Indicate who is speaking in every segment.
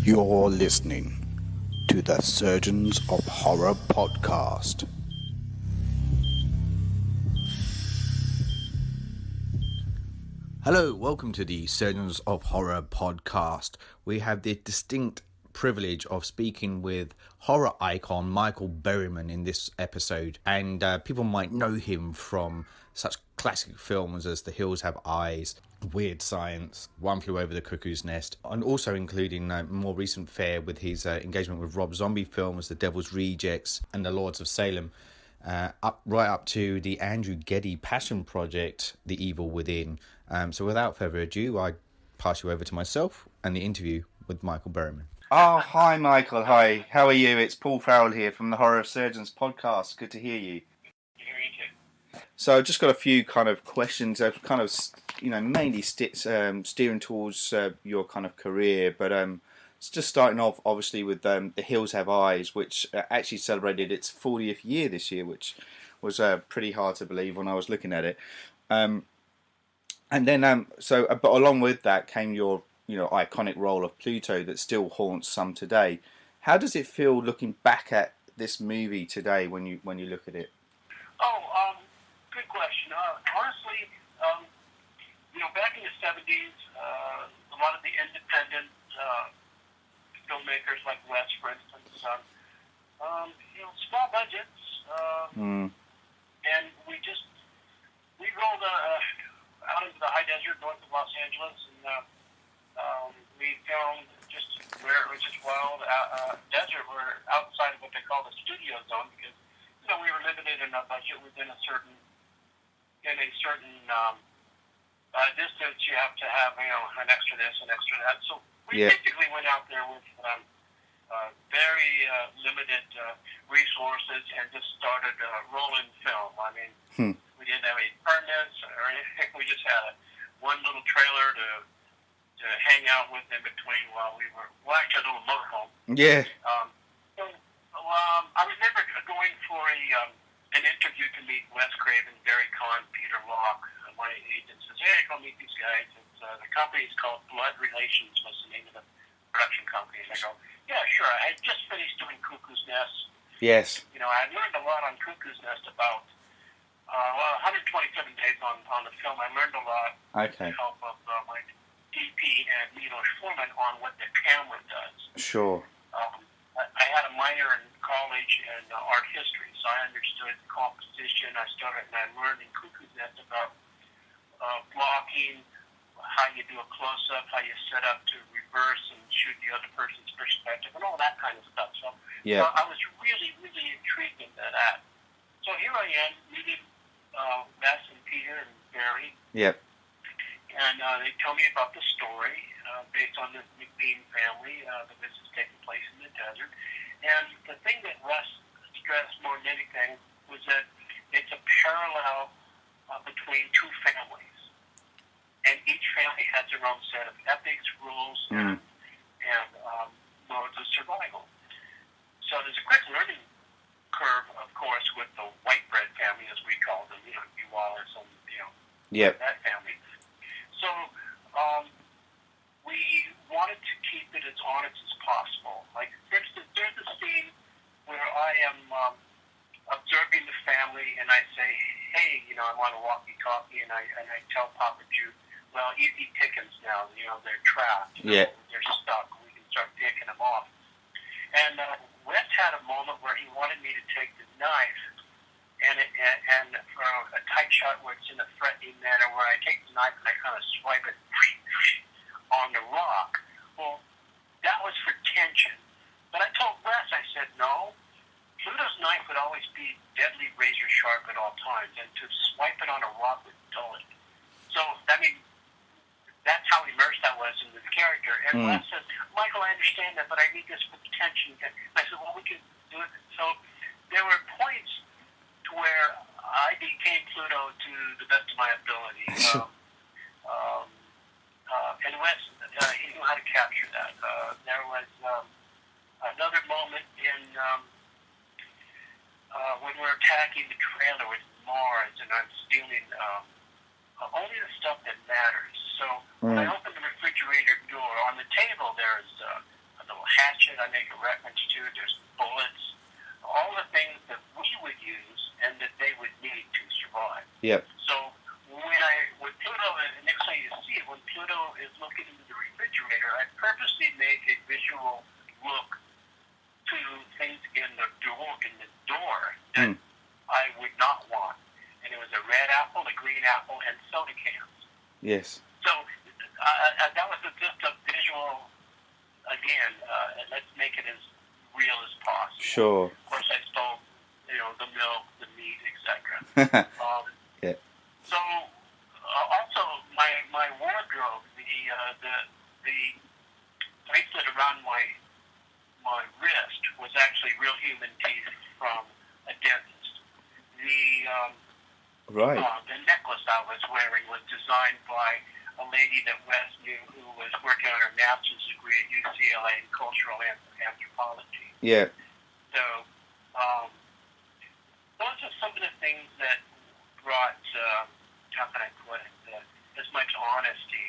Speaker 1: You're listening to the Surgeons of Horror podcast. Hello, welcome to the Surgeons of Horror podcast. We have the distinct privilege of speaking with horror icon Michael Berryman in this episode, and people might know him from such classic films as The Hills Have Eyes, Weird Science, One Flew Over the Cuckoo's Nest, and also including more recent fare with his engagement with Rob Zombie films, The Devil's Rejects and The Lords of Salem, right up to the Andrew Geddy passion project, The Evil Within. So without further ado, I pass you over to myself and the interview with Michael Berryman.
Speaker 2: Oh, hi Michael, hi. How are you? It's Paul Farrell here from the Horror of Surgeons podcast. Good to hear you. So I've just got a few kind of questions, kind of, mainly steering towards your kind of career, but it's just starting off obviously with The Hills Have Eyes, which actually celebrated its 40th year this year, which was pretty hard to believe when I was looking at it. And then, but along with that came your iconic role of Pluto that still haunts some today. How does it feel looking back at this movie today when you look at it?
Speaker 3: Good question. Honestly, back in the 70s, a lot of the independent filmmakers like Wedge, for instance, small budgets, and we rolled out into the high desert north of Los Angeles, and we filmed just where it was just wild desert. We're outside of what they call the studio zone because we were limited in our budget within a certain distance. You have to have an extra this, an extra that. So we basically went out there with very limited resources and just started rolling film. I mean, we didn't have any permits or anything. We just had one little trailer to hang out with in between while we were actually a little motorhome.
Speaker 2: Yeah.
Speaker 3: I remember going for an interview to meet Wes Craven, Barry Kahn, Peter Locke. My agent says, "Hey, go meet these guys." The company's called Blood Relations, was the name of the production company. And I go, "Yeah, sure." I had just finished doing Cuckoo's Nest.
Speaker 2: Yes.
Speaker 3: I learned a lot on Cuckoo's Nest about 127 days on the film. I learned a lot with the help of my DP and Milos Forman on what the camera does.
Speaker 2: Sure.
Speaker 3: I had a minor in college in art history, so I understood composition. I learned in Cuckoo's Nest about blocking, how you do a close-up, how you set up to reverse and shoot the other person's perspective, and all that kind of stuff. So I was really, really intrigued into that. So here I am meeting Wes and Peter and Barry.
Speaker 2: Yep.
Speaker 3: And they tell me about the story based on the McBean family that this is taking place in the desert. And the thing that Wes stressed more than anything was that it's a parallel between two families. And each family has their own set of ethics, rules, and modes of survival. So there's a quick learning curve, of course, with the white bread family, as we call them, Wallace and, that family. So we wanted to keep it as honest as possible. Like, for instance, there's a scene where I am observing the family, and I say, "Hey, I want a walkie-talkie," and I tell Papa Jude, "Well, easy pickings now. They're trapped. They're stuck. We can start picking them off." And Wes had a moment where he wanted me to take the knife and for a tight shot where it's in a threatening manner, where I take the knife and I kind of swipe it on the rock. Well, that was for tension. But I told Wes, I said, "No, Pluto's knife would always be deadly razor sharp at all times, and to swipe it on a rock would dull it." So, that's how immersed I was in this character. And Wes says, "Michael, I understand that, but I need this for the tension." I said, "Well, we can do it." So there were points to where I became Pluto to the best of my ability. And Wes, he knew how to capture that. There was another moment in when we're attacking the trailer with Mars, and I'm stealing only the stuff that matters. So when I open the refrigerator door, on the table there's hatchet I make a reference to. There's bullets. All the things that we would use and that they would need to survive.
Speaker 2: Yep.
Speaker 3: So when Pluto, and next time you see it, when Pluto is looking into the refrigerator, I purposely make a visual look to things in the door that I would not want. And it was a red apple, a green apple, and soda cans.
Speaker 2: Yes.
Speaker 3: So that was just a visual, again, let's make it as real as possible.
Speaker 2: Sure.
Speaker 3: Of course, I stole, the milk, the meat, etc.
Speaker 2: Yeah.
Speaker 3: So also my wardrobe, the bracelet around my wrist was actually real human teeth from a dentist. The necklace I was wearing was designed by a lady that Wes knew who was working on her master's degree at UCLA in cultural anthropology.
Speaker 2: Yeah.
Speaker 3: So those are some of the things that brought, how can I put it, as much honesty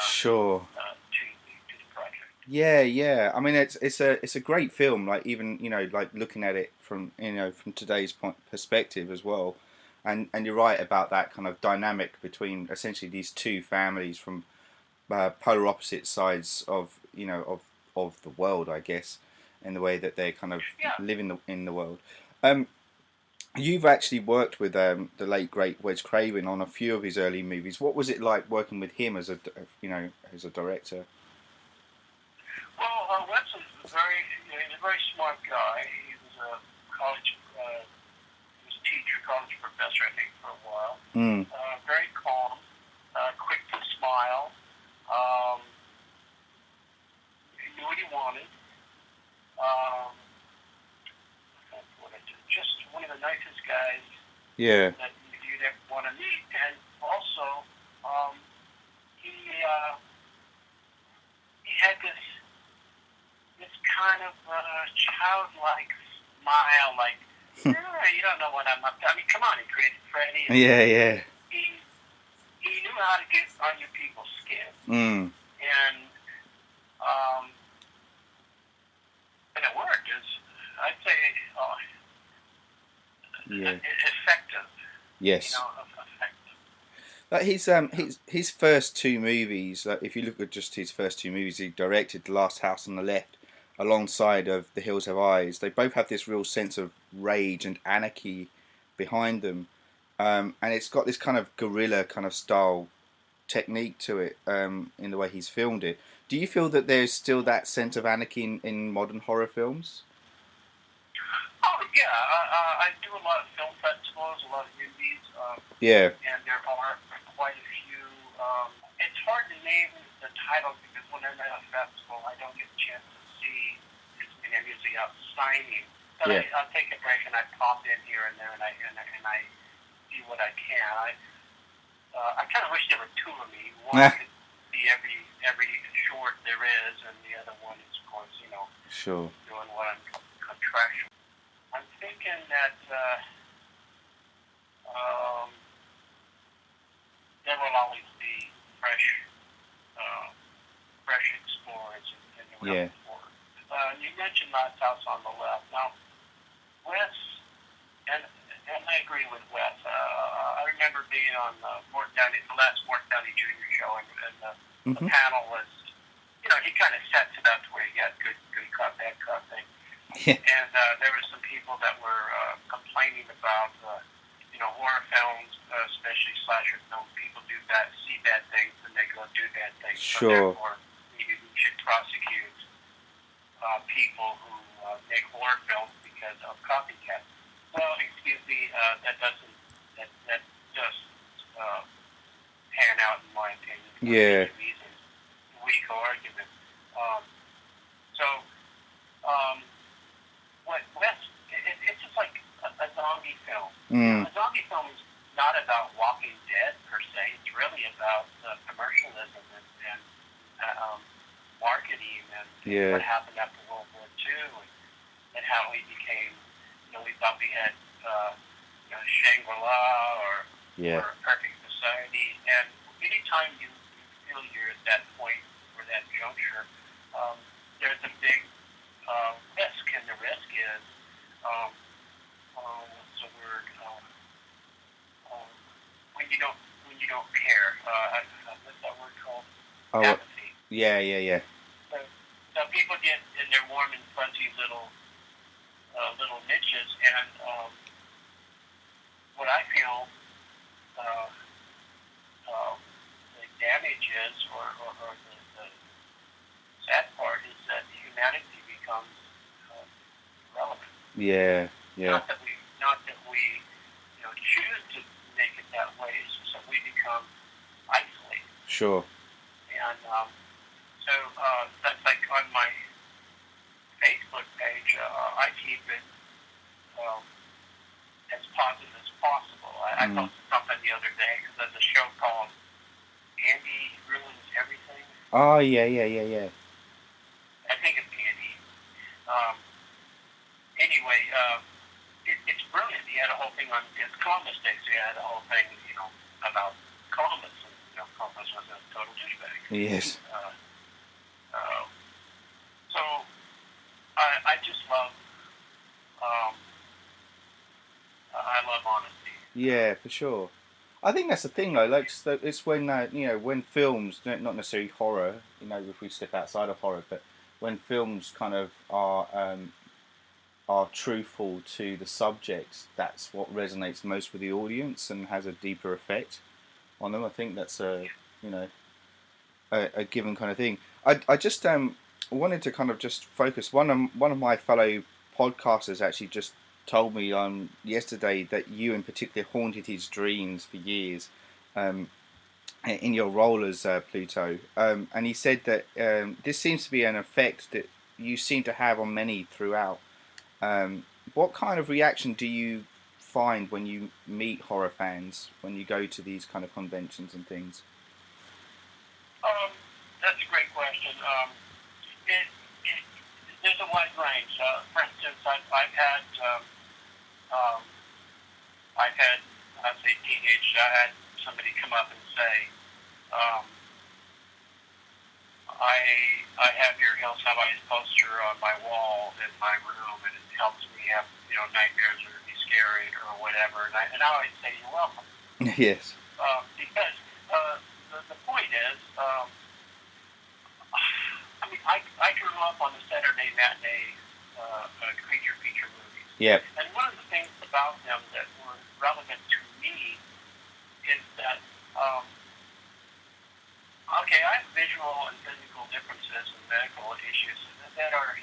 Speaker 2: sure.
Speaker 3: to the project.
Speaker 2: Yeah. I mean, it's a great film. Like even like looking at it from from today's perspective as well, and you're right about that kind of dynamic between essentially these two families from polar opposite sides of of the world, I guess, in the way that they kind of live in the world. You've actually worked with the late great Wedge Craven on a few of his early movies. What was it like working with him as a as a director?
Speaker 3: Well, Wes was he's a very smart guy. He was a college, he was a teacher, college professor, I think, for a while. Very calm, quick to smile. He knew what he wanted. Just one of the nicest guys that you'd ever want to meet. And also, he had this kind of childlike smile, like, you don't know what I'm up to. I mean, come on, he created Freddy.
Speaker 2: Yeah.
Speaker 3: He knew how to get under people's skin. And it worked. I'd say, effective.
Speaker 2: Yes.
Speaker 3: Effective.
Speaker 2: His first two movies. If you look at just his first two movies, he directed The Last House on the Left, alongside of The Hills Have Eyes. They both have this real sense of rage and anarchy behind them, and it's got this kind of guerrilla kind of style technique to it in the way he's filmed it. Do you feel that there's still that sense of anarchy in modern horror films?
Speaker 3: Oh, yeah. I do a lot of film festivals, a lot of indies. And there are quite a few. It's hard to name the titles because when I'm at a festival, I don't get a chance to see as many. I'm usually out signing. But I'll take a break and I pop in here and there and I see what I can. I kind of wish there were two of me. One could see every short there is, and the other one is, of course,
Speaker 2: sure,
Speaker 3: doing what I'm contractual. I'm thinking that there will always be fresh explorers in the realm of horror. You mentioned Last House on the Left. Now, Wes, and I agree with Wes. I remember being on the last Morton Downey Jr. show, and the panel was, he kind of sets it up to where you got good cop, bad cop thing.
Speaker 2: Yeah.
Speaker 3: And there were some people that were complaining about, horror films, especially slasher films. People see bad things, and they go do bad things.
Speaker 2: Sure.
Speaker 3: So therefore, maybe we should prosecute people who make horror films because of copycats. Well, excuse me, that does pan out in my opinion.
Speaker 2: Yeah.
Speaker 3: Weak argument. It's just like a zombie film. A zombie film is not about Walking Dead per se. It's really about commercialism and marketing and what happened after World War II and how we became. We thought we had Shangri-La or a perfect society. And anytime you feel you're at that point or that juncture, there's a big
Speaker 2: Yeah.
Speaker 3: So people get in their warm and fuzzy little niches, and what I feel uh, the damage is, or the sad part is that humanity becomes irrelevant.
Speaker 2: Yeah.
Speaker 3: Not that we choose to make it that way. It's just that we become isolated.
Speaker 2: Sure.
Speaker 3: And so that's like on my Facebook page. I keep it as positive as possible. I posted something the other day because there's a show called Andy Ruins Everything.
Speaker 2: Oh, yeah.
Speaker 3: I think it's Andy. Anyway, it's brilliant. He had a whole thing on his Columbus Day. So he had a whole thing, about Columbus. And, Columbus was a total douchebag.
Speaker 2: Yes.
Speaker 3: So I just love. I love honesty.
Speaker 2: Yeah, for sure. I think that's the thing, though. Like, it's when when films, not necessarily horror, if we step outside of horror, but when films kind of are truthful to the subjects, that's what resonates most with the audience and has a deeper effect on them. I think that's a given kind of thing. I just wanted to kind of just focus. One of my fellow podcasters actually just told me yesterday that you in particular haunted his dreams for years in your role as Pluto, and he said that this seems to be an effect that you seem to have on many throughout. What kind of reaction do you find when you meet horror fans, when you go to these kind of conventions and things?
Speaker 3: That's a great question. There's a wide range. For instance, I've had as a teenager, I had somebody come up and say, I have your Hills Have Eyes poster on my wall in my room, and it helps me have nightmares or be scary or whatever. And I always say, you're welcome.
Speaker 2: Yes.
Speaker 3: Because the point is, I grew up on the Saturday matinee creature feature movies.
Speaker 2: Yeah.
Speaker 3: And one of the things about them that were relevant to me is that, I have visual and physical differences and medical issues that are,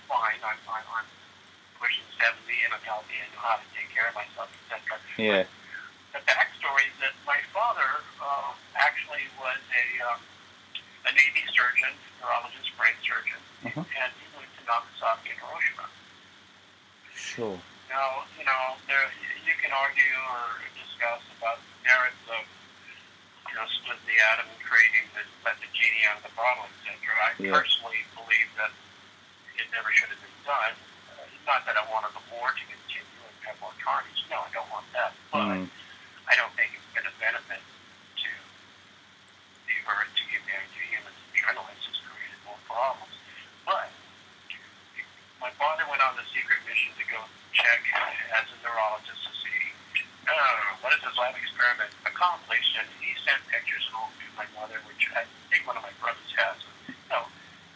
Speaker 3: fine. I'm pushing 70 and I'm healthy and know how to take care of myself, etc.
Speaker 2: Yeah.
Speaker 3: But the backstory is that my father actually was a Navy surgeon, neurologist, brain surgeon, and he went to Nagasaki and Hiroshima.
Speaker 2: Sure.
Speaker 3: Now, you can argue or discuss about the merits of, splitting the atom and creating let the genie out of the bottle, etc. I personally believe that it never should have been done. Not that I wanted the war to continue and have more carnage. No, I don't want that. But I don't think it's been a benefit to the Earth, to humanity, to humans in general. It's just created more problems. But my father went on the secret mission to go check as a neurologist to see what is his lab experiment accomplished, and he sent pictures home to my mother, which I think one of my brothers has,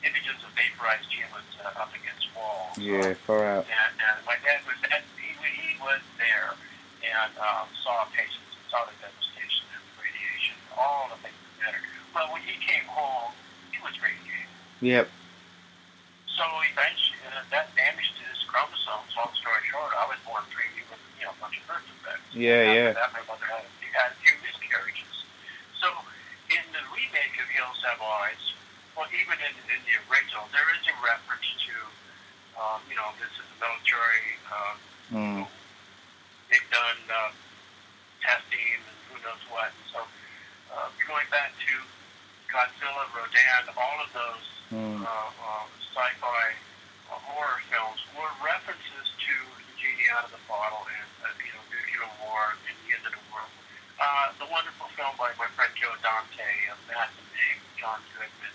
Speaker 3: images of vaporized humans up against walls.
Speaker 2: Yeah, far out.
Speaker 3: And my dad was he was there and saw patients and saw the devastation and the radiation, all the things that matter. But when he came home, he was radiated.
Speaker 2: Yep.
Speaker 3: So eventually, that damage to his chromosomes. Long story short, I was born preemie with a bunch of birth defects.
Speaker 2: Yeah.
Speaker 3: After that, my mother had a few miscarriages. So in the remake of Hills Have Eyes, well, even in the original, there is a reference to, this is the military. They've done testing and who knows what. And so going back to Godzilla, Rodan, all of those sci-fi horror films were references to the genie out of the bottle and nuclear war and the end of the world. The wonderful film by my friend Joe Dante, a massive name, John Goodman.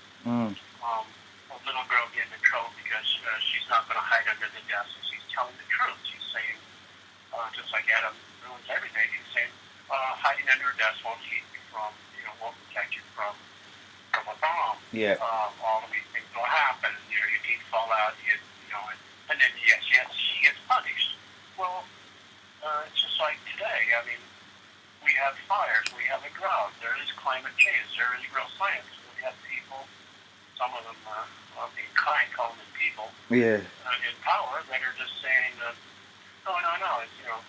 Speaker 3: A little girl getting in trouble because she's not going to hide under the desk, and she's telling the truth. She's saying, just like Adam ruins everything, he's saying hiding under a desk won't keep you from, won't protect you from from a bomb.
Speaker 2: Yeah.
Speaker 3: All of these things will happen. You know, your teeth fall out. You know, and then yes, she gets punished. Well, it's just like today. I mean, we have fires. We have a drought. There is climate change. There is real science. We have people. Some of them are being kind, calling them people.
Speaker 2: Yeah.
Speaker 3: In power that are just saying, no. It's, you know,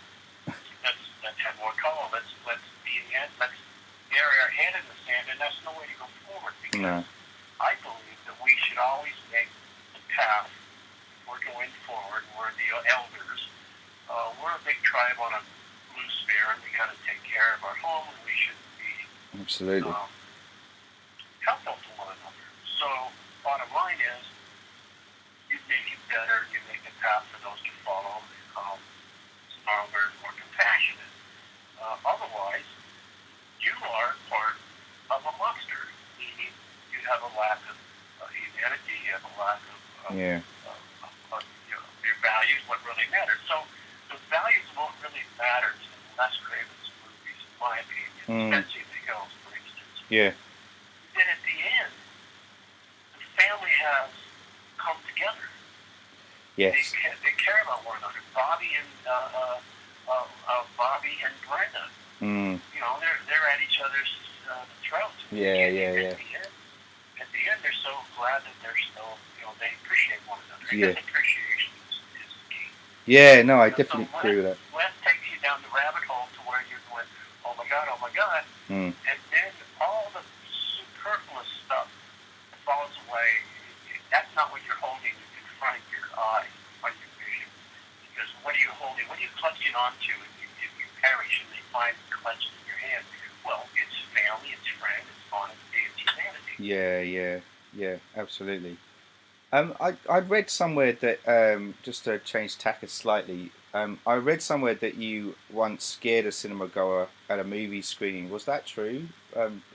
Speaker 3: let's have more color. Let's bury our head in the sand, and that's no way to go forward. Because I believe that we should always make the path. We're going forward. We're the elders. We're a big tribe on a blue sphere, and we got to take care of our home, and we should be
Speaker 2: absolutely
Speaker 3: helpful to one another. So, bottom line is, you make it better. You make a path for those to follow. Stronger, more compassionate. Otherwise, you are part of a monster. Meaning, you have a lack of humanity. You have a lack of you know, your values. What really matters. So, the values won't really matter to Les Craven's movies, in my opinion. Betsy the Hills, for instance.
Speaker 2: Yeah.
Speaker 3: Then at the end, the family has come together.
Speaker 2: Yes.
Speaker 3: They care about one another. Bobby and Brenda. You know, they're at each other's throats.
Speaker 2: Yeah.
Speaker 3: At the end, they're so glad that they're still, you know, they appreciate one another.
Speaker 2: Yeah.
Speaker 3: Because appreciation is key.
Speaker 2: Yeah. No, I definitely agree with that.
Speaker 3: Wes takes you down the rabbit hole to where you're going, oh my God, and then all the superfluous stuff falls away. That's not what you're holding in front of your eye on your vision. Because what are you holding? What are you clutching onto if you perish and they find it clutched in your hand? Well, it's family, it's friends, it's honesty, it's humanity.
Speaker 2: Yeah, absolutely. I read somewhere that just to change tack slightly, I read somewhere that you once scared a cinema goer at a movie screening. Was that true?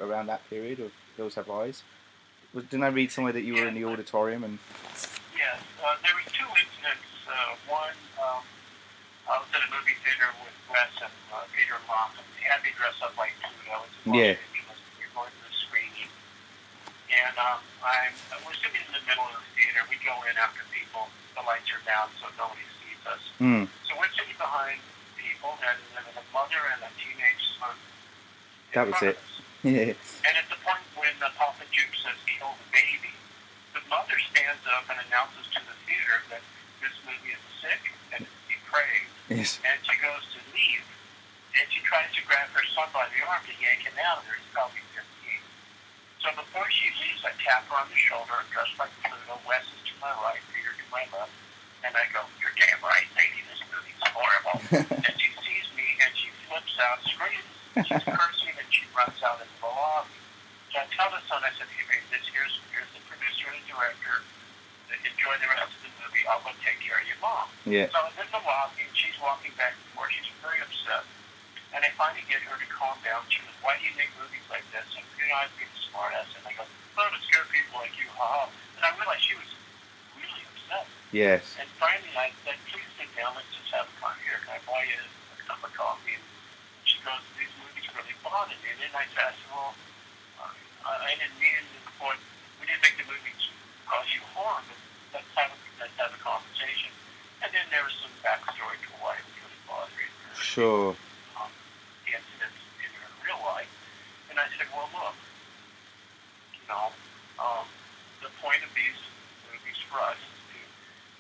Speaker 2: Around that period of Hills Have Eyes? Didn't I read somewhere that you were in the auditorium and?
Speaker 3: Yes, there were two incidents. One, I was at a movie theater with Wes and Peter and Locke, and they had me dress up like Pluto.
Speaker 2: Yeah.
Speaker 3: We were going to the screening, and we're sitting in the middle of the theater. We go in after people. The lights are down, so nobody sees us. So we're sitting behind people, and a mother and a teenage son.
Speaker 2: That was it. Yeah.
Speaker 3: And at the point when Papa Juke says, "Kill the baby," the mother stands up and announces to the theater that this movie is sick and it's depraved.
Speaker 2: Yes.
Speaker 3: And she goes to leave, and she tries to grab her son by the arm to yank him out of there. He's probably 15. So before she leaves, I tap her on the shoulder, dressed like Pluto. Wes is to my right, Peter to my left. And I go, "You're damn right, lady, this movie's horrible." And she sees me, and she flips out, screams. She's cursing, and she runs out into the lobby. So I tell the son, I said, "Hey, babe, here's the producer and the director. Enjoy the rest of the movie. I'll go take care of your mom."
Speaker 2: Yeah.
Speaker 3: So I'm in the lobby, and she's walking back and forth. She's very upset. And I finally get her to calm down. She goes, "Why do you make movies like this?" And, you know, I'd be a smart ass. And I go, "Oh, to scare people like you, ha." And I realized she was really upset.
Speaker 2: Yes.
Speaker 3: And finally, I said, "Please sit down. Let's just have a conversation. Here, can I buy you a cup of coffee?" And she goes, "These movies really bother me." And then I said, "Well, I didn't mean for we didn't make the movie to cause you harm, but let's have a conversation." And then there was some backstory to why it was really bothering her.
Speaker 2: Sure.
Speaker 3: The incidents in her real life. And I said, "Well, look, you know, the point of these movies for us is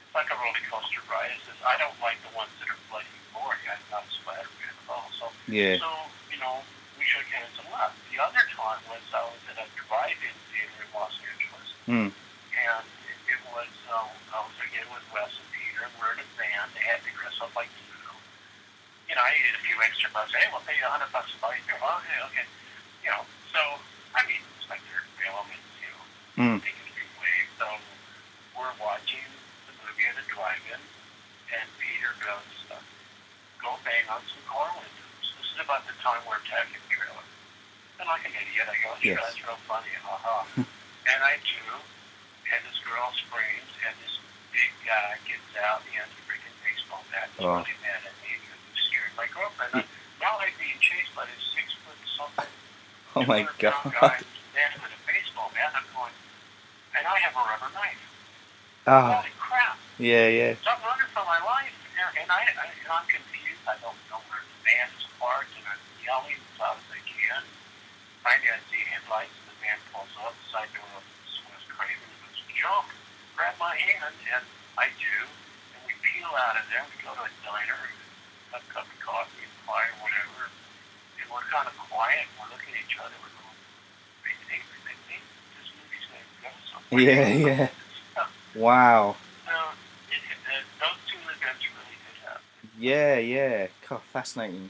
Speaker 3: it's like a roller coaster ride. It says, I don't like the ones that are bloody and gory. I'm not a splatter fan at all. So, you know, we shook hands and left. The other time was I was at a drive-in theater in Los Angeles. And it was, I was again with Wes and Peter, and we're in a van. They had me dress up like Pluto. You know, I needed a few extra bucks. Hey, we'll pay you $100 to buy your film. Okay. You know, so, I mean, it's like they're elements, you know, taking a few waves. So we're watching the movie at a drive-in, and Peter goes, "Go bang on some car windows." This is about the time we're attacking the trailer. And like an idiot, I go, "Sure, that's real funny, haha." And I do, and this girl screams, and this big guy gets out, he has a freaking baseball bat. He's really mad at me because he scared my girlfriend. Now I'm being chased by this 6 foot something.
Speaker 2: Oh my God.
Speaker 3: Guy who's mad with a baseball bat. and I'm going, and I have a rubber knife.
Speaker 2: Ah,
Speaker 3: Holy crap.
Speaker 2: yeah.
Speaker 3: So I'm running for my life, and I'm confused. I don't know where the van is parked, and I'm yelling as loud as I can. Finally, I see headlights, and the van pulls up. The side door opens. Wes Craven goes, jump, grab my hand, and I do. And we peel out of there. We go to a diner, and have a cup of coffee and pie or whatever. And we're kind of quiet. We're looking at each other. We're going, this movie's going to go somewhere.
Speaker 2: Yeah. Wow.
Speaker 3: So, those two events really did happen.
Speaker 2: Yeah. God, fascinating,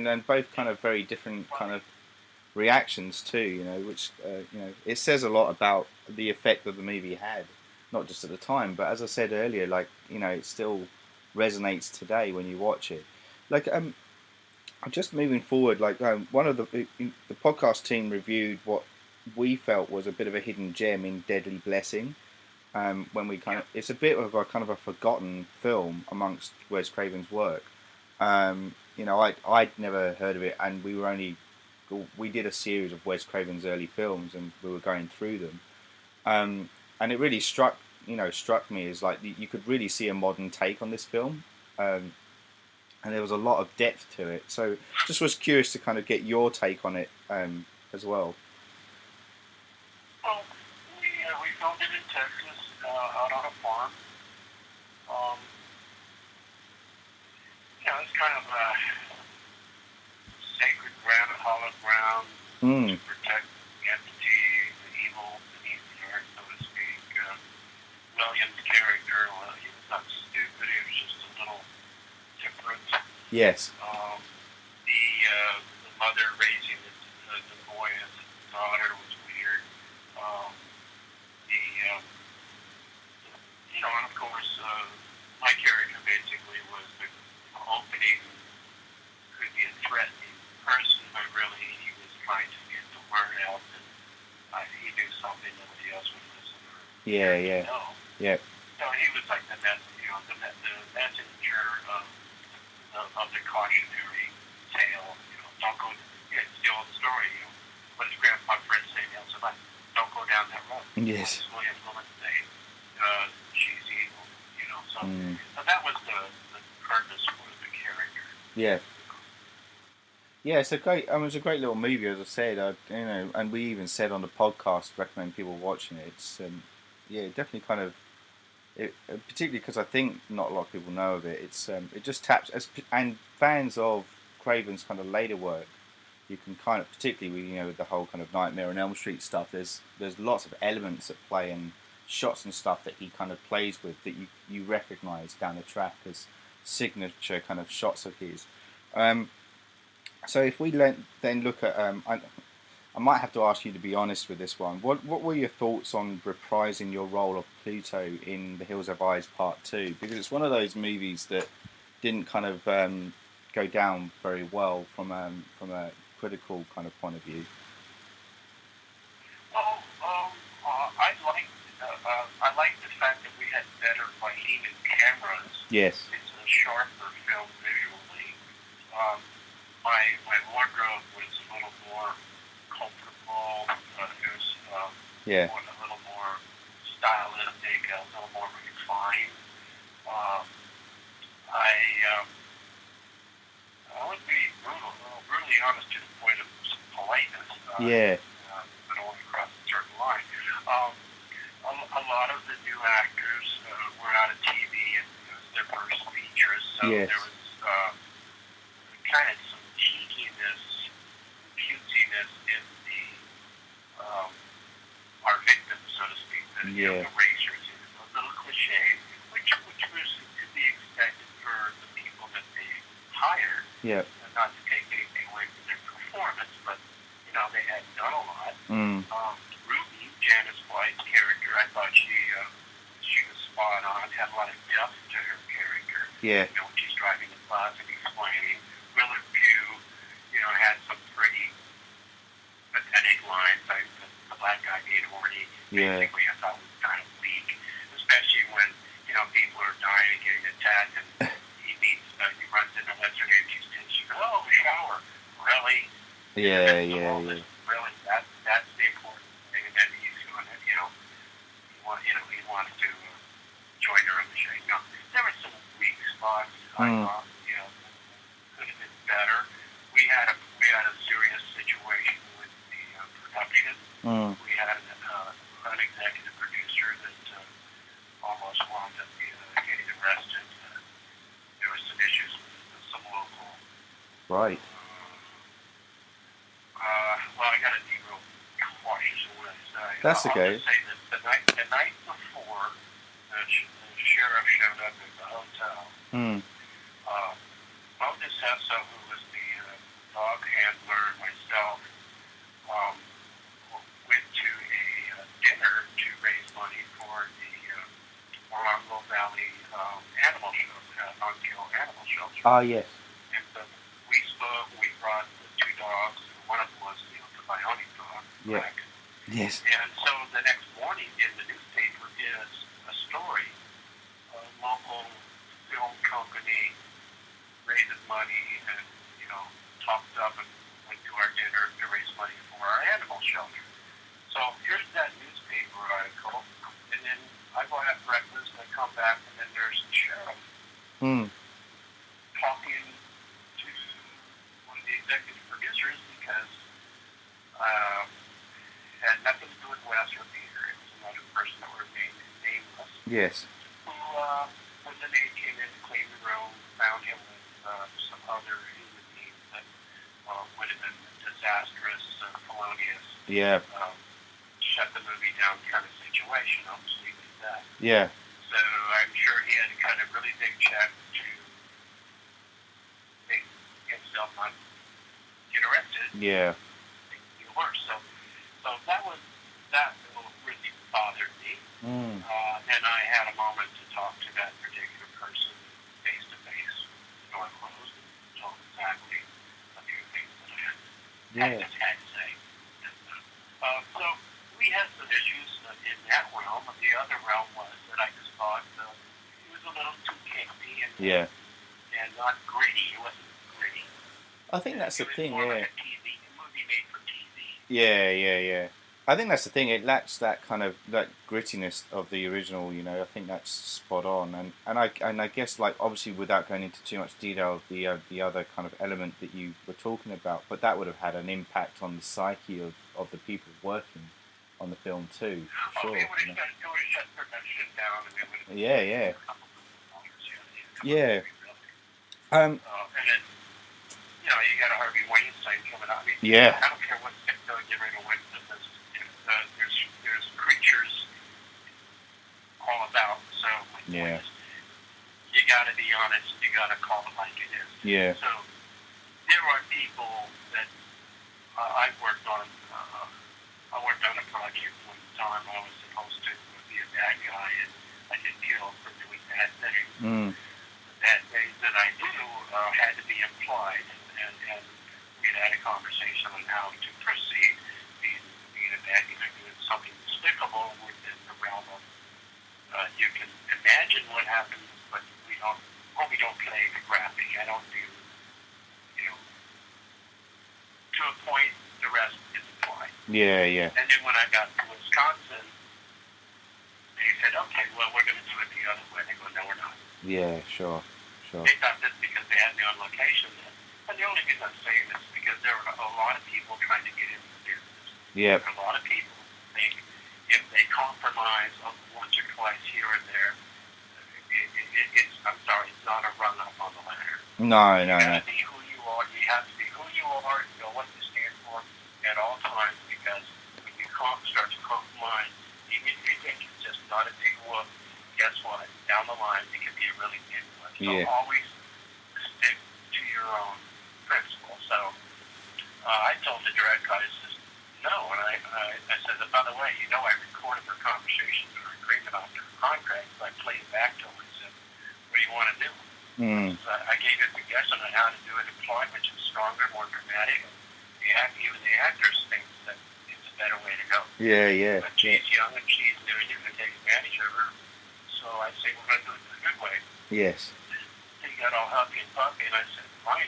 Speaker 2: and both kind of very different kind of reactions too. Which it says a lot about the effect that the movie had, not just at the time, but as I said earlier, like it still resonates today when you watch it. Like just moving forward, like one of the podcast team reviewed what we felt was a bit of a hidden gem in Deadly Blessing. When we it's a bit of a kind of a forgotten film amongst Wes Craven's work. I'd never heard of it, and we did a series of Wes Craven's early films, and we were going through them, and it really struck me as like you could really see a modern take on this film, and there was a lot of depth to it. So just was curious to kind of get your take on it as well.
Speaker 3: Well, we filmed it in Texas, out on a farm. It's kind of a sacred ground, hallowed ground to protect the entity, the evil beneath the earth, so to speak. William's character, well, he was not stupid, he was just a little different.
Speaker 2: Yes.
Speaker 3: The mother raising the boy as his daughter was weird. And of course, my character basically was the opening, could be a threatening person, but really he was trying to get the word out that he knew something nobody else would listen or know.
Speaker 2: Yeah.
Speaker 3: So he was like the messenger of the cautionary tale. Don't go. It's the old story. What his grandpa Fred say? Don't go down that road.
Speaker 2: Yes.
Speaker 3: William Willis say, she's evil. So that was the purpose for the character.
Speaker 2: Yeah. Yeah, it's a great. It was a great little movie, as I said. And we even said on the podcast, recommend people watching it. It's definitely kind of, particularly because I think not a lot of people know of it. It's it just taps and fans of Craven's kind of later work. You can kind of, particularly with the whole kind of Nightmare on Elm Street stuff. There's lots of elements at play and shots and stuff that he kind of plays with that you recognise down the track as signature kind of shots of his. So if we then look at, I might have to ask you to be honest with this one. What were your thoughts on reprising your role of Pluto in The Hills Have Eyes Part 2? Because it's one of those movies that didn't kind of go down very well from a critical kind of point of view.
Speaker 3: Well, I like the fact that we had better lighting and cameras.
Speaker 2: Yes.
Speaker 3: It's a sharper film visually. My wardrobe was a little more comfortable. It was a little more stylistic, a little more refined. I would be brutally honest to the point of politeness. I don't want to cross a certain line. A lot of the new actors were out of TV, and it was their first features, so there was kind of some cheekiness, cutesiness in our victims, so to speak, the erasers. It was a little cliche, which was to be expected for the people that they hired.
Speaker 2: Yeah.
Speaker 3: Not to take anything away from their performance, but they had done a lot. Ruby, Janice White's character, I thought she was spot on, had a lot of depth to her character.
Speaker 2: Yeah.
Speaker 3: When she's driving the bus and explaining. Willard Pugh, had some pretty pathetic lines. The black guy being horny, basically, I thought was kind of weak, especially when people are dying and getting attacked, and he runs into what's her name. She goes, "Oh, shower, really?"
Speaker 2: Yeah.
Speaker 3: Really, that's the important thing. And then he's going, really wanted to join her on the show. You know, there were some weak spots. I thought, you know, could have been better. We had a serious situation with the production. We had an executive producer that almost wound up getting arrested. There were some issues with some local.
Speaker 1: Right.
Speaker 3: Well, I got to be real cautious of what I say.
Speaker 1: That's okay.
Speaker 3: I'll just say that the night before the sheriff showed up at the hotel, Moses Hessa, who was the dog handler, and myself, went to a dinner to raise money for the Morongo Valley animal shelter, non-kill animal shelter.
Speaker 1: Ah, yes.
Speaker 3: And so we spoke, we brought the two dogs, and one of them was the bionic dog,
Speaker 1: Yeah.
Speaker 3: Black.
Speaker 1: Yes.
Speaker 3: And so the next morning in the newspaper is a story. A local film company raises money and, you know, topped up and went to our dinner to raise money for our animal shelter. So here's that newspaper article, and then I go have breakfast, I come back, and then there's the sheriff talking to one of the executive producers because had nothing to do with Wes or Peter. It was another person that remained nameless.
Speaker 1: Yes.
Speaker 3: Who, when the maid came in to clean the room, found him with some other human beings that would have been disastrous, felonious.
Speaker 1: Yeah.
Speaker 3: Shut the movie down kind of situation. I'll just leave it at that.
Speaker 1: Yeah.
Speaker 3: So I'm sure he had a kind of really big check to make himself not get arrested.
Speaker 1: Yeah.
Speaker 3: Make it worse. So that really bothered me. And I had a moment to talk to that particular person face to face, door closed, and told exactly a few things that I had to say. So we had some issues in that realm. The other realm was that I just thought it was a little too campy and not gritty. It wasn't gritty.
Speaker 1: I think that's the thing,
Speaker 3: more
Speaker 1: yeah.
Speaker 3: like a movie made for TV.
Speaker 1: Yeah. I think that's the thing. It lacks that kind of that grittiness of the original. You know, I think that's spot on. And I guess, like, obviously without going into too much detail, the other kind of element that you were talking about, but that would have had an impact on the psyche of the people working on the film too. For sure.
Speaker 3: It would have shut production down, and it would have
Speaker 1: Yeah.
Speaker 3: and then, you know, you got a Harvey Weinstein coming out. I mean,
Speaker 1: Yeah.
Speaker 3: I don't care what they're getting rid of Weinstein. There's creatures all about. So
Speaker 1: Yeah.
Speaker 3: you got to be honest. You got to call it like it is.
Speaker 1: Yeah.
Speaker 3: So there are people that I worked on. I worked on a project one time. I was supposed to be a bad guy, and I get killed for doing bad things. The bad things that I do had to be implied, and we had a conversation on how to proceed. Being a bad guy, doing something despicable within the realm of you can imagine what happens, but we don't play the graphic. I don't do, you know, to a point. The rest is implied.
Speaker 1: Yeah.
Speaker 3: And then when I got to Wisconsin, they said, okay, well, we're going to do it the other way. They go, no, we're not.
Speaker 1: Yeah. Sure.
Speaker 3: They thought this because they had me on location. And the only reason I'm saying this is because there were a lot of people trying to get into the business.
Speaker 1: Yeah.
Speaker 3: A lot of people think if they compromise once or twice here and there, I'm sorry, it's not a run up on the ladder.
Speaker 1: No.
Speaker 3: You got to be who you are. You have to be who you are and know what you stand for at all times, because when you start to compromise, even if you think it's just not a big whoop, guess what? Down the line, it can be a really big whoop. So always stick to your own principles. So I told the director, I said, no, and I said, by the way, you know, I recorded their conversation or agreement on their contract, so I played it back to them and said, what do you want to do? I gave a suggestion on how to do an employment which is stronger, more dramatic. Even the actors think that it's a better way to go.
Speaker 1: Yeah.
Speaker 3: But she's young and she's new, and you're going to take advantage of her. So I say, we're going to do it the good way.
Speaker 1: Yes.
Speaker 3: He got all huffy and puffy, and I said, fine.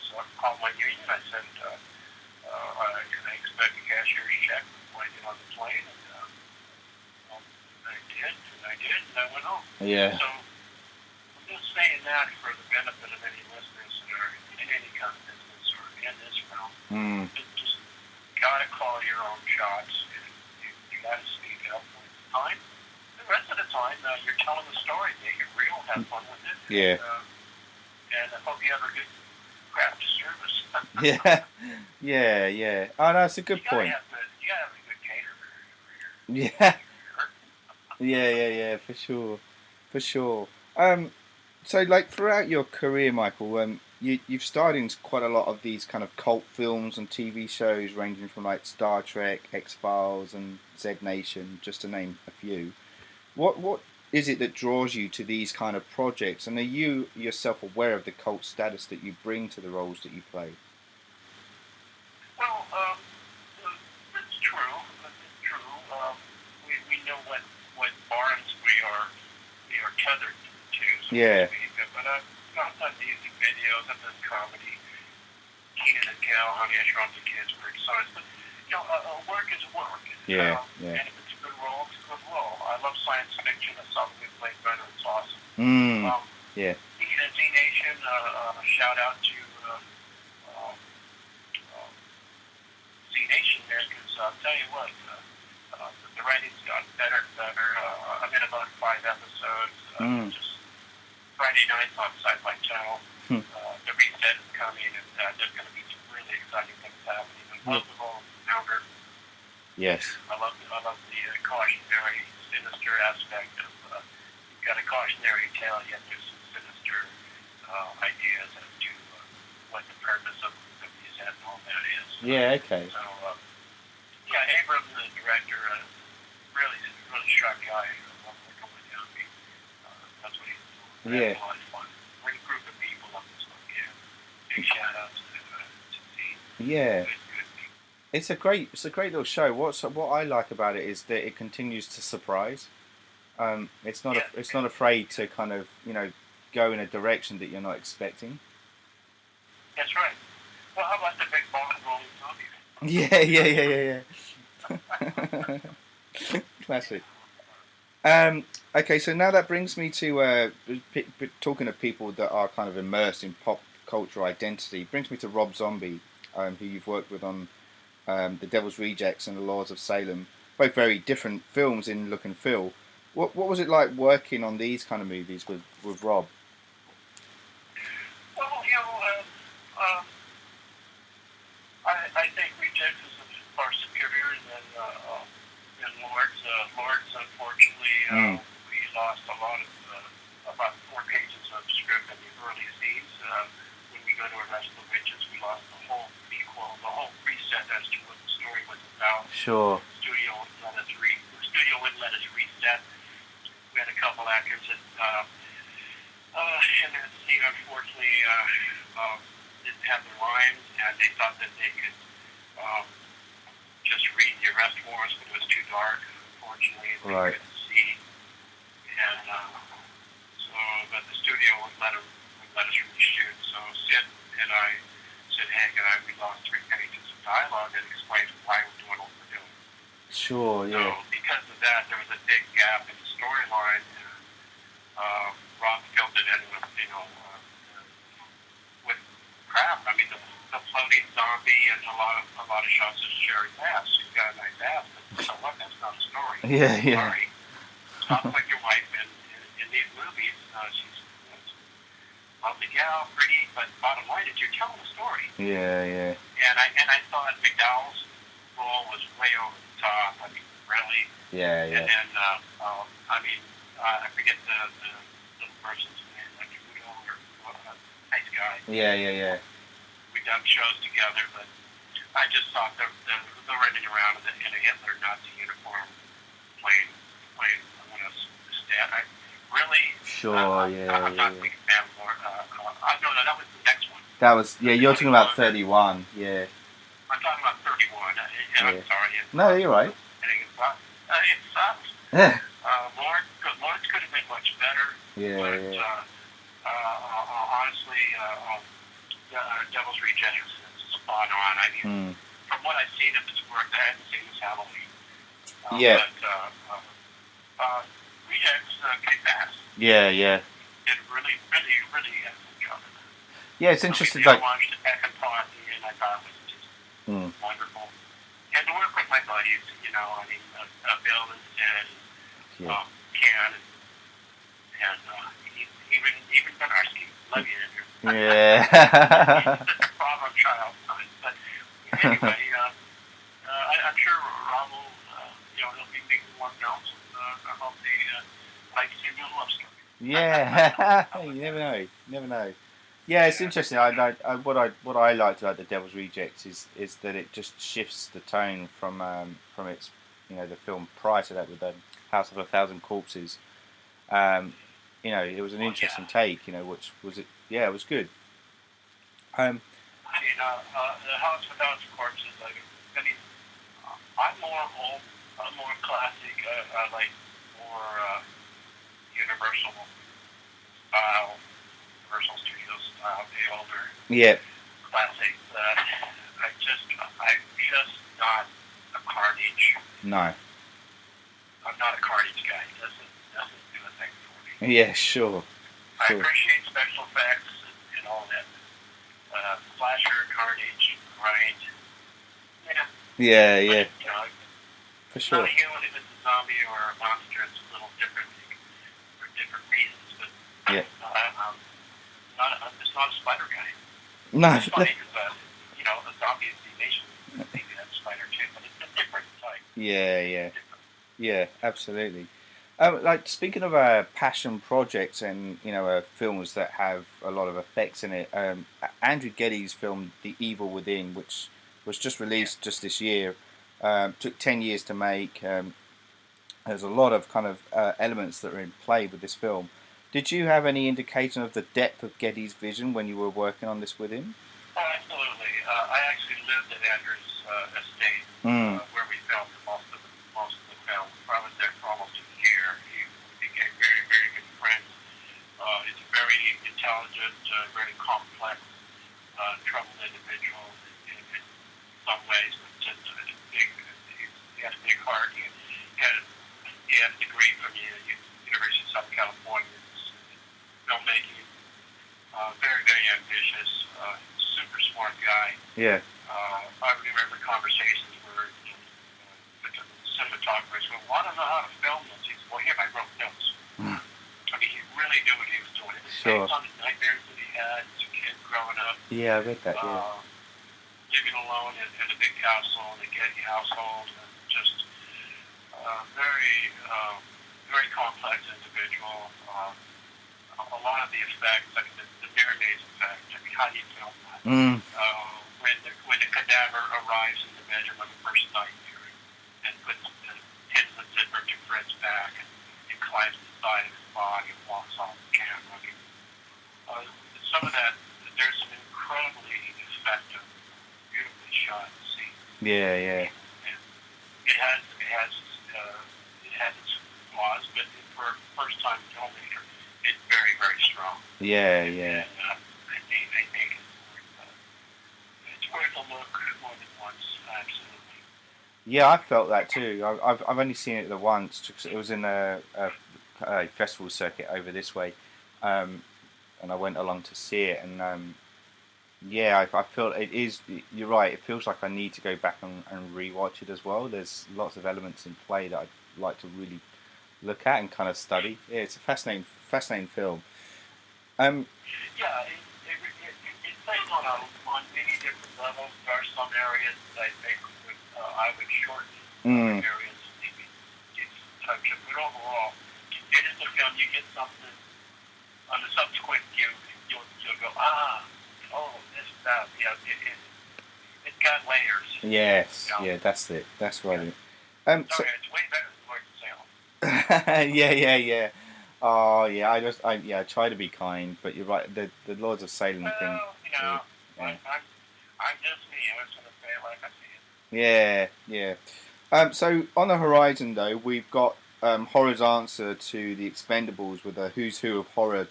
Speaker 3: So I called my union. I said, can I expect a cashier's check when I get on the plane? And I did. And did, and I went home.
Speaker 1: Yeah.
Speaker 3: So I'm just saying that for the benefit of any listeners that are in any kind of business or in this realm.
Speaker 1: Mm.
Speaker 3: Just gotta call your own shots. You gotta speak up when it's time. The rest of the time, you're telling the story, make it real, have fun with it.
Speaker 1: Yeah.
Speaker 3: And I hope you have a good craft service.
Speaker 1: Yeah. Oh, no, that's a good point.
Speaker 3: You gotta have a good caterer.
Speaker 1: Yeah. Yeah, for sure. So like throughout your career, Michael, you've starred in quite a lot of these kind of cult films and TV shows, ranging from like Star Trek, X-Files, and Z Nation, just to name a few. What is it that draws you to these kind of projects, and are you yourself aware of the cult status that you bring to the roles that you play?
Speaker 3: Well, it's true. It's true. We know what barns we are tethered to, so
Speaker 1: Yeah.
Speaker 3: to speak. But I've done music videos, I've done comedy, Keenan and Kel, Honey, I Shrunk the Kids, Weird Science. But work is work.
Speaker 1: Yeah.
Speaker 3: And if it's a good role, it's a good role. I love science fiction. I saw the good Blade Runner. It's awesome.
Speaker 1: Yeah.
Speaker 3: Z Nation. Shout out to Z Nation there, because I'll tell you what, the writing's gotten better and better. I'm in about 5 episodes. Just Friday nights on Sci-Fi Channel. The reset is coming, and there's going to be some really exciting things happening. And most of all, founder.
Speaker 1: Yes.
Speaker 3: I love the cautionary, sinister aspect of. You've got a cautionary tale, yet there's some sinister ideas as to what the purpose of reset and all that is.
Speaker 1: Yeah. Okay.
Speaker 3: So, Abram, the director, really sharp guy. I love working with him. That's what he's doing.
Speaker 1: Yeah.
Speaker 3: A lot of fun. Great group of people on this one. Yeah. Big shout out to Z.
Speaker 1: Yeah.
Speaker 3: Good people.
Speaker 1: It's a great little show. What I like about it is that it continues to surprise. It's not afraid to kind of go in a direction that you're not expecting.
Speaker 3: That's right. Well, how about the big ball rolling zombies?
Speaker 1: Yeah. Classic. Okay, so now that brings me to talking to people that are kind of immersed in pop culture identity. Brings me to Rob Zombie, who you've worked with on The Devil's Rejects and The Laws of Salem. Both very different films in look and feel. What was it like working on these kind of movies with Rob?
Speaker 3: Well, I think Rejects is far superior than Lords. Lords, unfortunately, we lost a lot of about 4 pages of script in the early scenes. When we go to Arrest the Witches, we lost the whole prequel, the whole preset as to what the story was about.
Speaker 1: Sure.
Speaker 3: The studio wouldn't let us reset. We had a couple actors that, and then, unfortunately, didn't have the lines, and they thought that they could just read the arrest warrants, but it was too dark, unfortunately. They couldn't see. And but the studio wouldn't let us reshoot. So Sid Haig and I, we lost 3 pages of dialogue that explains why we're doing what we're doing.
Speaker 1: Sure, yeah.
Speaker 3: So because of that, there was a big gap in the storyline. Rob filled it in with crap. I mean, the floating zombie and a lot of shots of Sherry's ass. She's got a nice ass, but so what? That's not a story.
Speaker 1: Yeah.
Speaker 3: Sorry. Not like your wife in these movies. She's a lovely gal, pretty, but bottom line is you're telling a story.
Speaker 1: Yeah.
Speaker 3: And I thought McDowell's role was way over the top. I mean, really.
Speaker 1: Yeah.
Speaker 3: And then, I forget the little person's name, like Cuckoo or nice guy.
Speaker 1: Yeah.
Speaker 3: We've done shows together, but I just thought the running around in a Hitler Nazi uniform playing stand.
Speaker 1: Sure,
Speaker 3: I'm not a big fan more. No, that was the next one.
Speaker 1: That was, you're talking about 31, yeah.
Speaker 3: I'm talking about 31. I'm sorry.
Speaker 1: No, you're right.
Speaker 3: It sucks.
Speaker 1: Yeah.
Speaker 3: Lawrence could have been much better.
Speaker 1: Yeah.
Speaker 3: Honestly, Devil's Rejects is spot on. I mean, from what I've seen of his work, I haven't seen his Halloween.
Speaker 1: Yeah.
Speaker 3: But Rejects kicked ass.
Speaker 2: Yeah, yeah.
Speaker 3: Did a really, really, really excellent job of that.
Speaker 2: Yeah, it's interesting.
Speaker 3: The homage to Peck and Paw at the end, I thought was just wonderful. And to work with my buddies, I mean, Bill and Sid, Ken, and even Benarski. Love you, Andrew.
Speaker 2: Yeah.
Speaker 3: Such a problem child. But anyway, I'm sure Rob will, he'll be making more films. I hope he likes his new love story.
Speaker 2: Yeah. You never know. Yeah, it's interesting. What I liked about The Devil's Rejects is that it just shifts the tone from its the film prior to that with the House of a Thousand Corpses. It was an interesting take. Which was it? Yeah, it was good.
Speaker 3: The House of a Thousand Corpses. I'm more old. I'm more classic. I like more Universal style. Universal Studios style, the older classics. I'm just not a Carnage.
Speaker 2: No.
Speaker 3: I'm not a Carnage guy. It doesn't do a thing for me.
Speaker 2: Yeah, sure.
Speaker 3: I appreciate special effects and all that. Slasher, Carnage, grind.
Speaker 2: Yeah.
Speaker 3: But,
Speaker 2: for sure.
Speaker 3: Not a human if it's a zombie or a monster. It's a little different for different reasons. But it's not a spider guy.
Speaker 2: No.
Speaker 3: It's funny because, the zombie is the nation. Maybe that's spider too, but it's a different type.
Speaker 2: Yeah, absolutely. Speaking of passion projects and films that have a lot of effects in it, Andrew Geddes' film The Evil Within, which was just released just this year, took 10 years to make. There's a lot of kind of elements that are in play with this film. Did you have any indication of the depth of Geddes' vision when you were working on this with him?
Speaker 3: Oh, absolutely. I actually lived at Andrew's estate where we filmed most of the film. I was there for almost a year. We became very, very good friends. He's a very intelligent, very complex, troubled individual in some ways. But just he had a big heart. He had a degree from the University of Southern California in filmmaking. Very, very ambitious. Super smart guy.
Speaker 2: Yeah.
Speaker 3: I remember conversations where the cinematographers went, well, I don't know how to film this. He said, well, here, I wrote notes. I mean, he really knew what he was doing. It was based on the nightmares that he had as a kid growing up.
Speaker 2: Yeah, I read that, yeah.
Speaker 3: Living alone in a big household, a Getty household, and just very, very complex individual. A lot of the effects, like the Berryman effect, I mean, how do you film that? When the cadaver arrives in the bedroom of the first nightmare and pins the zipper to Fred's back and climbs the side of his body and walks off the camera. Some of that, there's some incredibly effective, beautifully shot scenes.
Speaker 2: Yeah.
Speaker 3: It has its flaws, but for a first-time filmmaker, it's very, very strong.
Speaker 2: Yeah.
Speaker 3: And, I think it's worth a look more than once, absolutely.
Speaker 2: Yeah, I felt that too. I've only seen it the once. It was in a festival circuit over this way, and I went along to see it. And I feel it is. You're right. It feels like I need to go back and rewatch it as well. There's lots of elements in play that I'd like to really look at and kind of study. Yeah, it's a fascinating film.
Speaker 3: It's based on many different levels. There are some areas that I think I would shorten. Other areas maybe touch it. But overall, it is a film. You get something on the subsequent view. You'll go, this, that. Yeah, it's got layers.
Speaker 2: Yes. Yeah, that's it. That's right.
Speaker 3: Sorry, it's way better than Lord of Salem.
Speaker 2: Yeah. Oh, yeah. I try to be kind, but you're right. The Lords of Salem thing.
Speaker 3: I'm just me. I was going to say it like I see it.
Speaker 2: Yeah. So on the horizon, though, we've got horror's answer to the Expendables with a who's who of horror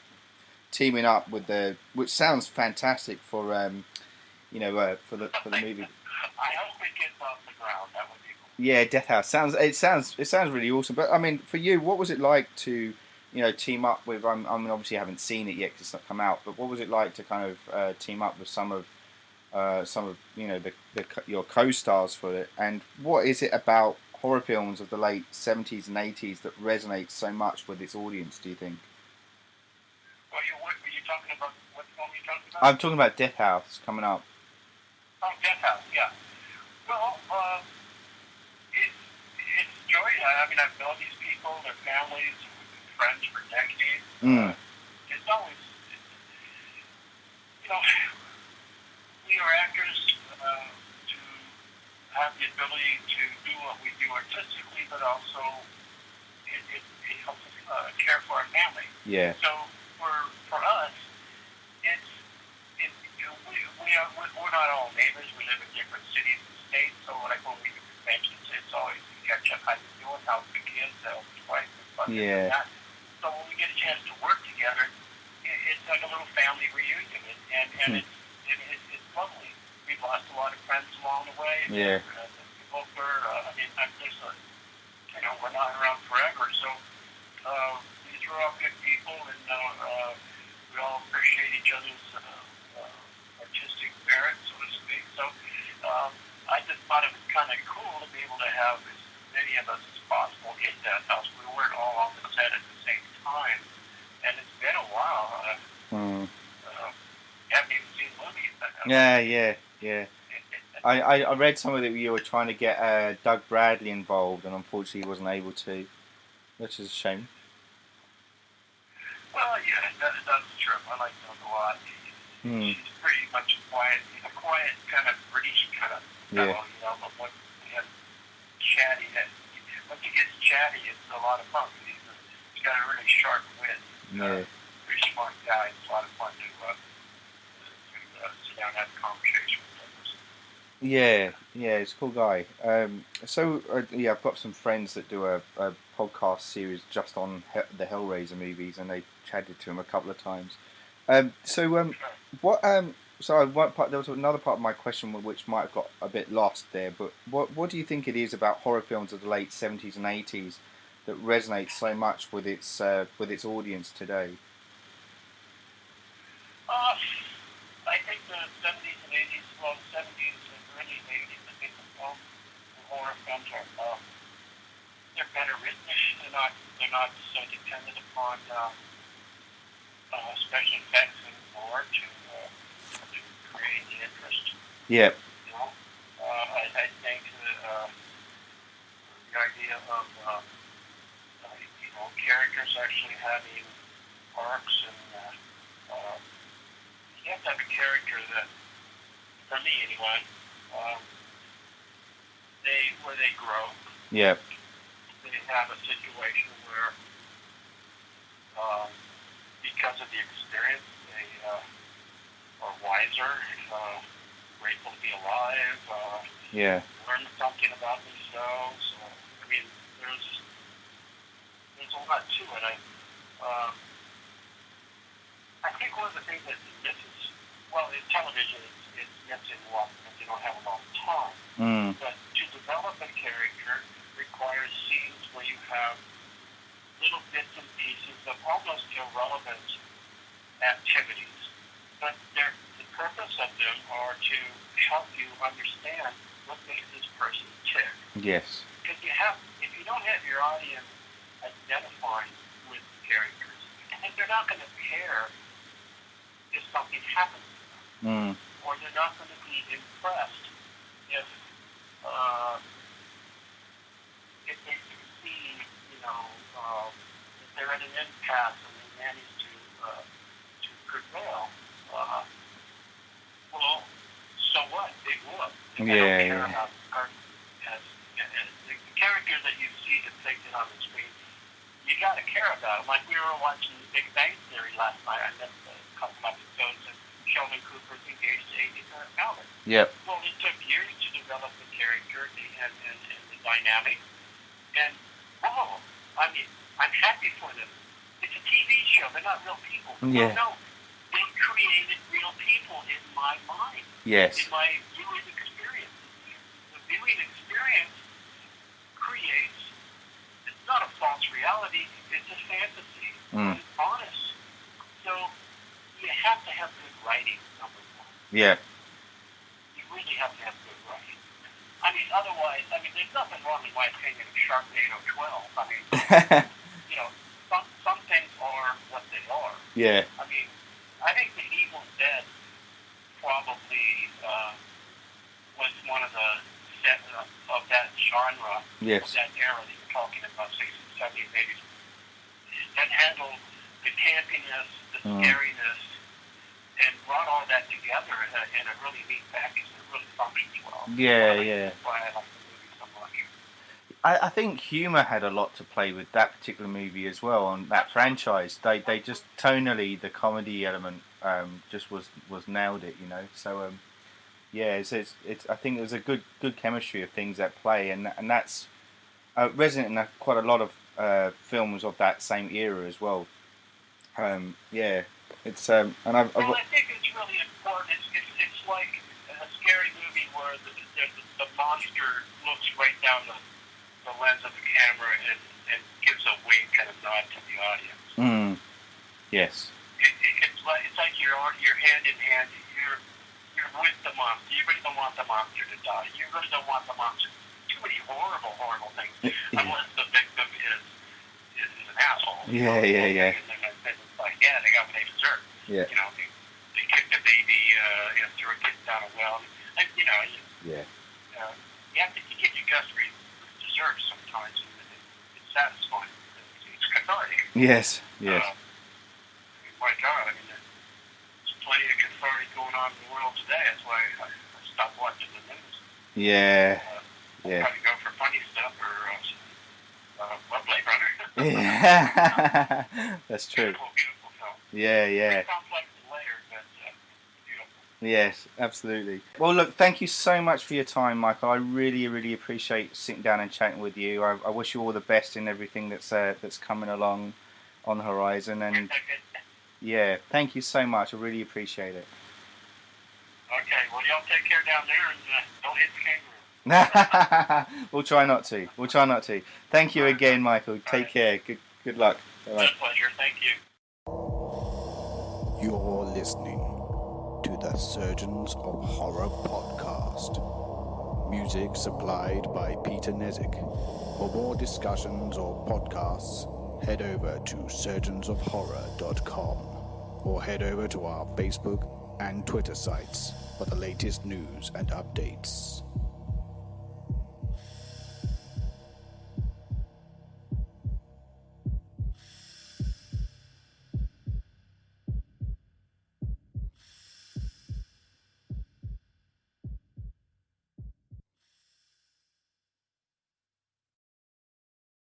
Speaker 2: teaming up with which sounds fantastic for the movie.
Speaker 3: I hope it gets off the ground. That would be
Speaker 2: Yeah, Death House sounds really awesome. But I mean, for you, what was it like to, team up with? I mean, obviously, you haven't seen it yet because it's not come out. But what was it like to kind of team up with some of your co-stars for it? And what is it about horror films of the late '70s and '80s that resonates so much with its audience? Do you think?
Speaker 3: What were you talking about? What film are you talking about?
Speaker 2: I'm talking about Death House coming up.
Speaker 3: Oh, Death House, yeah. Well, it's joy. I mean, I've known these people, their families, we've been friends for decades. It's always, we are actors to have the ability to do what we do artistically, but also it helps us care for our family.
Speaker 2: Yeah.
Speaker 3: So for us, we're not all neighbors. We live in different cities and states. So like when we do conventions, it's always we catch up. How you doing? How's the kids? How's the wife?
Speaker 2: Yeah.
Speaker 3: That. So when we get a chance to work together, it's like a little family reunion, and it's lovely. We've lost a lot of friends along the way.
Speaker 2: Yeah.
Speaker 3: Both are. We're not around forever. So these are all good people, and we all appreciate each other's artistic merit, so to speak. So I just thought it was kind of cool to be able to have as many of us as possible in that house. We weren't all on the set at the same time, and it's been a while. Haven't even seen movies.
Speaker 2: Yeah. I read somewhere that you were trying to get Doug Bradley involved, and unfortunately he wasn't able to, which is a shame.
Speaker 3: Well, yeah, that's true. I like Doug a lot. He's pretty much a quiet kind of British kind of fellow, but when he gets chatty, once he gets chatty, it's a lot of fun. He's got a really sharp wit. Pretty smart guy. It's a lot of fun to sit down and have a conversation with him.
Speaker 2: Yeah, he's a cool guy. I've got some friends that do a podcast series just on the Hellraiser movies, and they chatted to him a couple of times. So there was another part of my question which might have got a bit lost there. But what do you think it is about horror films of the late '70s and '80s that resonates so much with its audience today?
Speaker 3: I think the '70s and '80s, well, the '70s and early '80s, I think the horror films are they're better written. They're not so dependent upon special effects anymore to create the interest.
Speaker 2: Yeah.
Speaker 3: I think the idea of characters actually having arcs and you have to have a character that, for me anyway, where they grow.
Speaker 2: Yeah.
Speaker 3: They have a situation where, because of the experience, they are wiser, grateful to be alive, learn something about themselves. I mean, there's a lot to it. I think one of the things that misses, well, in television, it's missing a lot because you don't have a lot of time. But to develop a character requires scenes where you have little bits and pieces of almost irrelevant activities. But the purpose of them are to help you understand what makes this person tick.
Speaker 2: Yes.
Speaker 3: Because if you don't have your audience identifying with characters, and they're not going to care if something happens to them, or they're not going to be impressed if they succeed, if they're at an impasse and they manage to prevail. Well, so what? They will. They don't care about the characters that you see depicted on the screen. You got to care about them. Like we were watching The Big Bang Theory last night. I missed a couple episodes, and Sheldon Cooper's engaged to Amy Allen.
Speaker 2: Yep.
Speaker 3: Well, it took years to develop the character and the dynamic. And, I mean, I'm happy for them. It's a TV show. They're not real people.
Speaker 2: Yeah.
Speaker 3: No, they created real people in my mind.
Speaker 2: Yes.
Speaker 3: In my viewing experience. The viewing experience creates, it's not a false reality, it's a fantasy. It's honest. So you have to have good writing, number one.
Speaker 2: Yeah.
Speaker 3: You really have to have good writing. I mean, otherwise, there's nothing wrong, in my opinion, with Sharknado 12. I mean, some things are what they are.
Speaker 2: Yeah.
Speaker 3: I mean, I think The Evil Dead probably was one of the set of that genre,
Speaker 2: Yes.
Speaker 3: of that era that you're talking about, 60s, 70s, 80s, that handled the campiness, the scariness, and brought all that together in a really neat package that really functions well.
Speaker 2: Yeah.
Speaker 3: That's why I like the movie so much.
Speaker 2: I think humour had a lot to play with that particular movie as well, on that franchise. They just tonally, the comedy element just was nailed it, you know. So it's I think there's a good chemistry of things at play, and that's resident in quite a lot of films of that same era as well. It's and
Speaker 3: I think it's really important. It's like a scary movie where the monster looks right down the lens of the camera and gives a wink and a nod to the audience.
Speaker 2: Yes.
Speaker 3: It's like you're hand in hand. You're with the monster. You really don't want the monster to die. You really don't want the monster to do any horrible things, unless the victim is an asshole.
Speaker 2: Yeah.
Speaker 3: And then it's like, yeah, they got what they deserve.
Speaker 2: Yeah.
Speaker 3: You know, they kicked a baby, threw a kid down a well. And, you have to get your just deserves sometimes. It's satisfying. It's cathartic.
Speaker 2: Yes.
Speaker 3: My God, there's plenty of cathartic going on in the world today. That's why I stopped watching the news. Try to go for funny stuff or Blade Runner.
Speaker 2: Yeah. That's true.
Speaker 3: Beautiful film.
Speaker 2: Yeah.
Speaker 3: Complex and layered, but beautiful.
Speaker 2: Yes, absolutely. Well, look, thank you so much for your time, Michael. I really, really appreciate sitting down and chatting with you. I wish you all the best in everything that's coming along on the horizon. And yeah, thank you so much. I really appreciate it.
Speaker 3: Okay, well, y'all take care down there and don't hit the kangaroo.
Speaker 2: We'll try not to. Thank you again, Michael. Take care. Good luck.
Speaker 3: It's a pleasure. Thank you.
Speaker 1: You're listening to the Surgeons of Horror podcast. Music supplied by Peter Nezik. For more discussions or podcasts, head over to surgeonsofhorror.com or head over to our Facebook and Twitter sites for the latest news and updates.